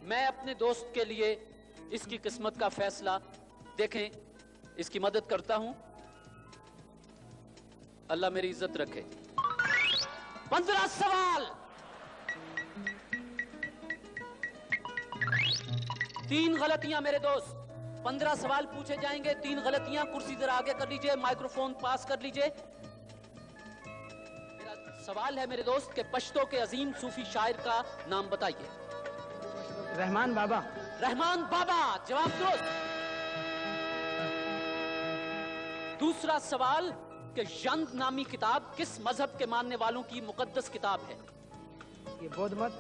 मैं अपने दोस्त के लिए इसकी किस्मत का फैसला देखें, इसकी मदद करता हूं। अल्लाह मेरी इज्जत रखे। 15 सवाल, 3 गलतियां मेरे दोस्त। 15 सवाल पूछे जाएंगे, 3 गलतियां। कुर्सी जरा आगे कर लीजिए, माइक्रोफोन पास कर लीजिए। मेरा सवाल है मेरे दोस्त के पश्तो के अजीम सूफी शायर का नाम बताइए। रहमान बाबा। रहमान बाबा, जवाब दुरुस्त। दूसरा सवाल कि जंद नामी किताब किस मजहब के मानने वालों की मुकद्दस किताब है? ये बौद्ध मत।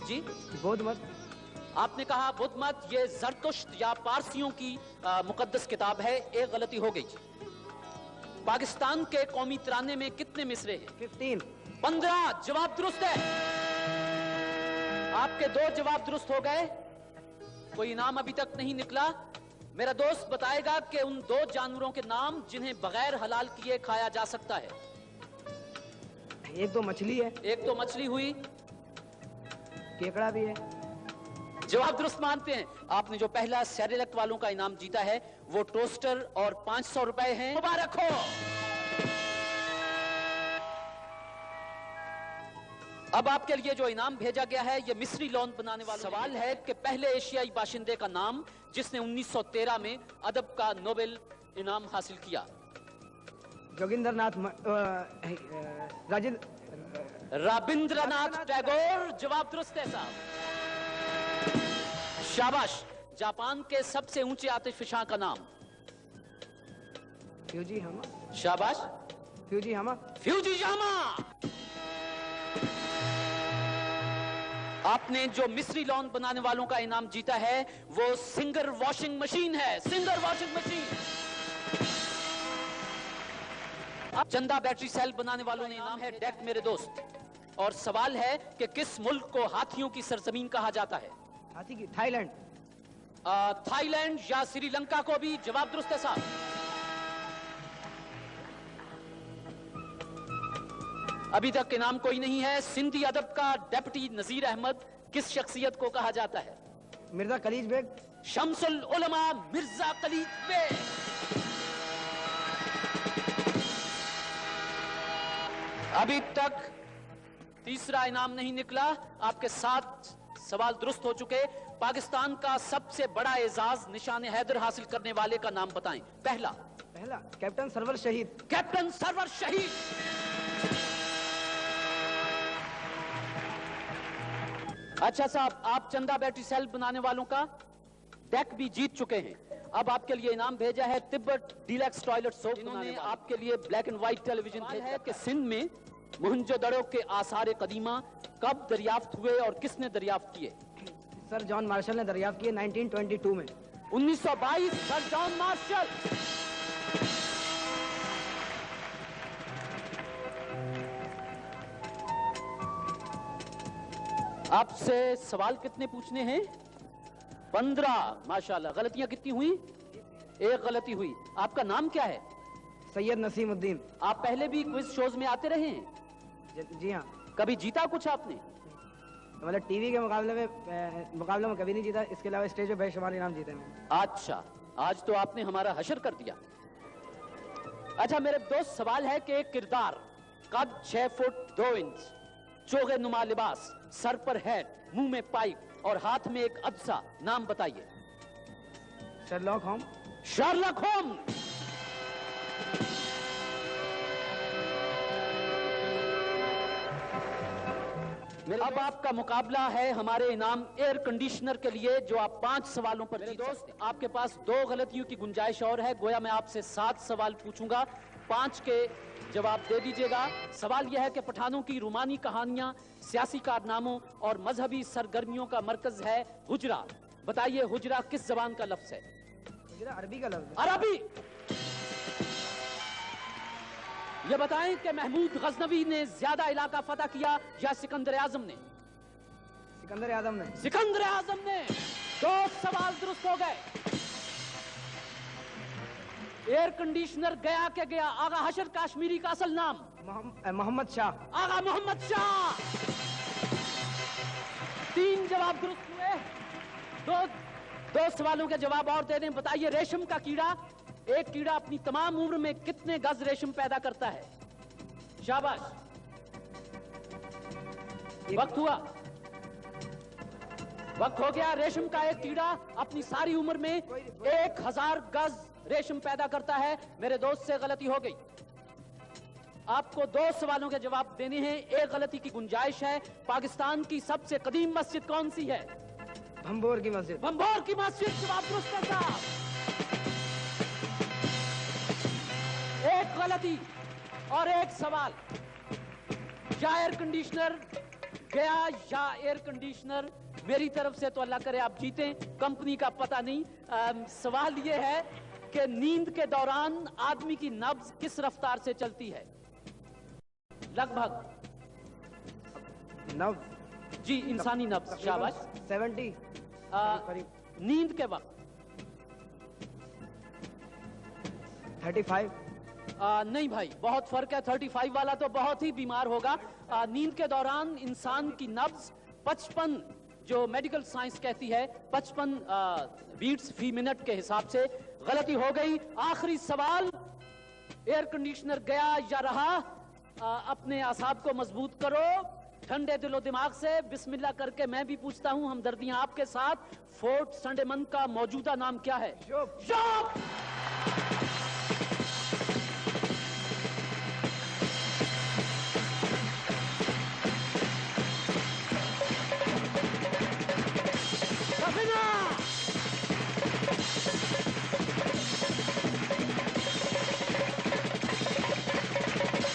जी, बौद्ध मत। आपने कहा बुद्ध मत, ये जरतुश्त या पारसियों की मुकद्दस किताब है। एक गलती हो गई। पाकिस्तान के कौमी तराने में कितने मिसरे हैं? 15 जवाब दुरुस्त है। आपके 2 जवाब दुरुस्त हो गए, कोई इनाम अभी तक नहीं निकला। मेरा दोस्त बताएगा कि उन 2 जानवरों के नाम जिन्हें बगैर हलाल किए खाया जा सकता है। एक तो मछली है। एक तो मछली हुई, केकड़ा भी है। जवाब दुरुस्त मानते हैं। आपने जो पहला सेरेलैक वालों का इनाम जीता है वो टोस्टर और 500 रुपए हैं। मुबारक हो। अब आपके लिए जो इनाम भेजा गया है ये मिस्री लॉन बनाने वाला सवाल है कि पहले एशियाई बाशिंदे का नाम जिसने 1913 में अदब का नोबेल इनाम हासिल किया। जोगिंद्रनाथ रविंद्रनाथ टैगोर, जवाब दुरुस्त है साहब। शाबाश। जापान के सबसे ऊंचे आतिशफशां का नाम? फ्यूजीयामा। शाबाश। फ्यूजीयामा। फ्यूजीयामा। आपने जो मिस्री लॉन बनाने वालों का इनाम जीता है वो सिंगर वॉशिंग मशीन है। Singer washing machine. अब चंदा बैटरी सेल बनाने वालों ने इनाम है डेक मेरे दोस्त। और सवाल है कि किस मुल्क को हाथियों की सरजमीन कहा जाता है? हाथी की? थाईलैंड। थाईलैंड या श्रीलंका को भी? जवाब दुरुस्त है साहब। अभी तक इनाम कोई नहीं है। सिंधी अदब का डेप्यूटी नजीर अहमद किस शख्सियत को कहा जाता है? मिर्जा कलीज बेग। शम्सुल उलमा मिर्जा कलीज बेग। अभी तक तीसरा इनाम नहीं निकला। आपके 7 सवाल दुरुस्त हो चुके। पाकिस्तान का सबसे बड़ा एजाज निशान हैदर हासिल करने वाले का नाम बताएं। पहला कैप्टन सरवर शहीद। कैप्टन सरवर शहीद। अच्छा साहब, आप चंदा बैटरी सेल बनाने वालों का डेक भी जीत चुके हैं। अब आपके लिए इनाम भेजा है तिब्बत डीलक्स टॉयलेट सोप। इन्होंने आपके लिए ब्लैक एंड व्हाइट टेलीविजन है कि सिंध में मोहनजोदड़ो के आसार कदीमा कब दरियाफ्त हुए और किसने दरियाफ्त किए? सर जॉन मार्शल ने दरियाफ्त किए 1922 में। 1922, सर जॉन मार्शल। आपसे सवाल कितने पूछने हैं? 15। माशाल्लाह। गलतियां कितनी हुई? एक गलती हुई। आपका नाम क्या है? सैयद नसीमुद्दीन। आप पहले भी क्विज शोज में आते रहे हैं? जी हाँ। कभी जीता कुछ आपने? मतलब टीवी के मुकाबले में कभी नहीं जीता। इसके अलावा स्टेज पे बेशुमार इनाम जीते हैं। अच्छा, आज तो आपने हमारा हशर कर दिया। अच्छा मेरे दोस्त, सवाल है कि एक किरदार कद 6 फुट 2 इंच, चोगे नुमा लिबास, सर पर हैट, मुंह में पाइप और हाथ में एक अदसा, नाम बताइए। Sherlock home. Sherlock home. अब आपका मुकाबला है हमारे इनाम एयर कंडीशनर के लिए जो आप 5 सवालों पर जीत सकते हैं। आपके पास 2 गलतियों की गुंजाइश और है। गोया मैं आपसे 7 सवाल पूछूंगा, 5 के जवाब दे दीजिएगा। सवाल यह है कि पठानों की रूमानी कहानियां, सियासी कारनामों और मजहबी सरगर्मियों का मरकज है हुजरा। बताइए हुजरा किस जबान का लफ्ज है? हुजरा अरबी का लफ्ज। अरबी। ये बताएं कि महमूद गजनवी ने ज्यादा इलाका फतह किया या सिकंदर आजम ने? सिकंदर आजम ने। सिकंदर आजम ने। 2 सवाल दुरुस्त हो गए। एयर कंडीशनर गया के गया। आगा हशर काश्मीरी का असल नाम? मोहम्मद शाह। आगा मोहम्मद शाह। 3 जवाब दुरुस्त हुए। दो सवालों के जवाब और दे दें। बताइए, रेशम का कीड़ा, एक कीड़ा अपनी तमाम उम्र में कितने गज रेशम पैदा करता है? शाबाश, वक्त हुआ, वक्त हो गया। रेशम का एक कीड़ा अपनी सारी उम्र में 1000 गज रेशम पैदा करता है। मेरे दोस्त से गलती हो गई। आपको 2 सवालों के जवाब देने हैं, एक गलती की गुंजाइश है। पाकिस्तान की सबसे कदीम मस्जिद कौन सी है? भंबोर की मस्जिद। भंबोर की मस्जिद, जवाब दुरुस्त है साहब। एक गलती और एक सवाल। या एयर कंडीशनर गया या एयर कंडीशनर? मेरी तरफ से तो अल्लाह करे आप जीतें, कंपनी का पता नहीं। सवाल यह है कि नींद के दौरान आदमी की नब्ज किस रफ्तार से चलती है? लगभग नब्ज जी, इंसानी नब्ज। शाबाश। 70 नींद के वक्त 35। नहीं भाई, बहुत फर्क है। 35 वाला तो बहुत ही बीमार होगा। नींद के दौरान इंसान की नब्ज 55, जो मेडिकल साइंस कहती है 55 बीट्स फी मिनट के हिसाब से। गलती हो गई। आखिरी सवाल, एयर कंडीशनर गया या रहा? अपने आसाब को मजबूत करो, ठंडे दिलो दिमाग से बिस्मिल्लाह करके मैं भी पूछता हूं, हमदर्दियां आपके साथ। फोर्ट संडेमन का मौजूदा नाम क्या है? शोप।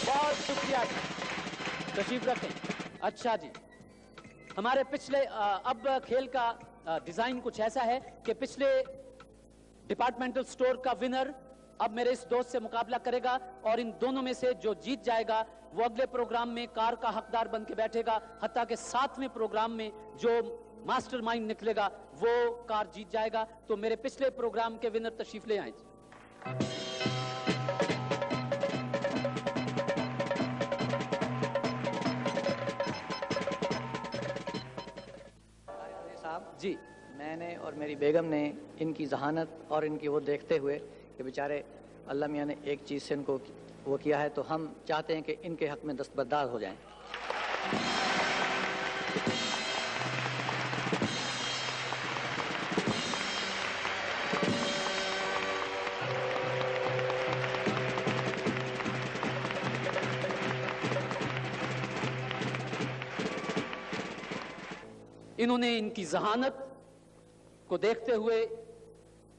बहुत शुक्रिया, तशरीफ रखें। अच्छा जी, हमारे पिछले अब खेल का डिजाइन कुछ ऐसा है कि पिछले डिपार्टमेंटल स्टोर का विनर अब मेरे इस दोस्त से मुकाबला करेगा, और इन दोनों में से जो जीत जाएगा वो अगले प्रोग्राम में कार का हकदार बन के बैठेगा। हत्ता के 7वें प्रोग्राम में जो मास्टरमाइंड निकलेगा वो कार जीत जाएगा। तो मेरे पिछले प्रोग्राम के विनर तशरीफ ले आए। जी, मैंने और मेरी बेगम ने इनकी जहानत और इनकी वो देखते हुए कि बेचारे अल्लाह मियाँ ने एक चीज़ से इनको वो किया है, तो हम चाहते हैं कि इनके हक़ में दस्तबरदार हो जाएं। इन्होंने इनकी जहानत को देखते हुए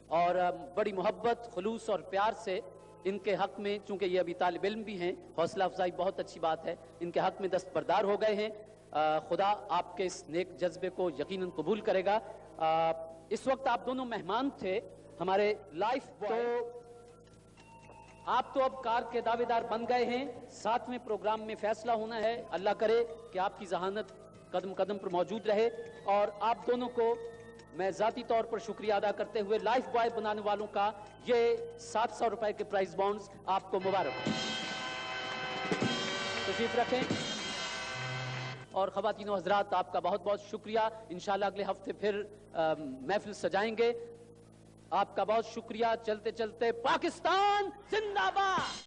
और बड़ी मोहब्बत, खुलूस और प्यार से इनके हक में, चूंकि ये अभी तालिब इल्म भी हैं, हौसला अफजाई बहुत अच्छी बात है, इनके हक में दस्तबरदार हो गए हैं। खुदा आपके इस नेक जज्बे को यकीनन कबूल करेगा। इस वक्त आप दोनों मेहमान थे हमारे लाइफ बॉय। तो आप तो अब कार के दावेदार बन गए हैं। 7वें प्रोग्राम में फैसला होना है। अल्लाह करे कि आपकी जहानत कदम कदम पर मौजूद रहे। और आप दोनों को मैं जाती तौर पर शुक्रिया अदा करते हुए लाइफ बॉय बनाने वालों का ये 700 रुपए के प्राइज बॉन्ड्स आपको मुबारक। तशरीफ रखें। और ख़वातीनो हज़रात, आपका बहुत बहुत शुक्रिया। इंशाल्लाह अगले हफ्ते फिर महफिल सजाएंगे। आपका बहुत शुक्रिया। चलते चलते पाकिस्तान जिंदाबाद।